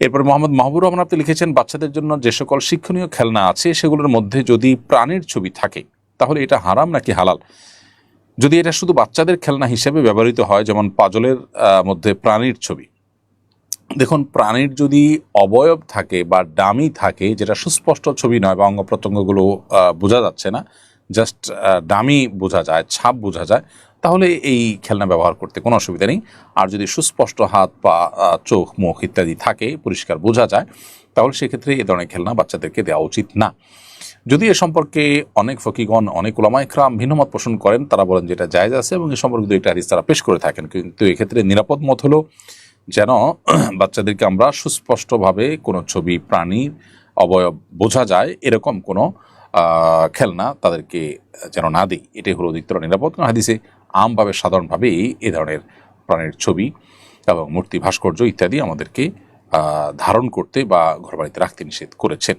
এরপর মোহাম্মদ মাহবুবুর রহমান আপনি লিখেছেন, বাচ্চাদের জন্য যে সকল শিক্ষণীয় খেলনা আছে সেগুলোর মধ্যে যদি প্রাণীর ছবি থাকে তাহলে এটা হারাম নাকি হালাল? যদি এটা শুধু বাচ্চাদের খেলনা হিসেবে ব্যবহৃত হয়, যেমন পাজলের মধ্যে প্রাণীর ছবি, দেখুন প্রাণীর যদি অবয়ব থাকে বা ডামি থাকে, যেটা সুস্পষ্ট ছবি নয় বা অঙ্গ প্রত্যঙ্গগুলো বোঝা যাচ্ছে না, জাস্ট ডামি বোঝা যায়, ছাপ বোঝা যায়, তাহলে এই খেলনা ব্যবহার করতে কোনো অসুবিধা নেই। আর যদি সুস্পষ্ট হাত পা, চোখ মুখ ইত্যাদি থাকে, পরিষ্কার বোঝা যায়, তাহলে সেক্ষেত্রে এ ধরনের খেলনা বাচ্চাদেরকে দেওয়া উচিত না। যদি এ সম্পর্কে অনেক ফকিগণ, অনেক ওলামা ইকরাম ভিন্নমত পোষণ করেন, তারা বলেন যে এটা জায়েজ আছে এবং এ সম্পর্কে দুইটা হাদিস তারা পেশ করে থাকেন। কিন্তু এক্ষেত্রে নিরাপদ মত হলো যেন বাচ্চাদেরকে আমরা সুস্পষ্টভাবে কোনো ছবি, প্রাণীর অবয়ব বোঝা যায় এরকম কোনো খেলনা তাদেরকে যেন না দিই, এটাই হলো অধিকতর নিরাপদ। কারণ হাদিসে আমভাবে সাধারণভাবেই এ ধরনের প্রাণীর ছবি এবং মূর্তি, ভাস্কর্য ইত্যাদি আমাদেরকে ধারণ করতে বা ঘরবাড়িতে রাখতে নিষেধ করেছেন।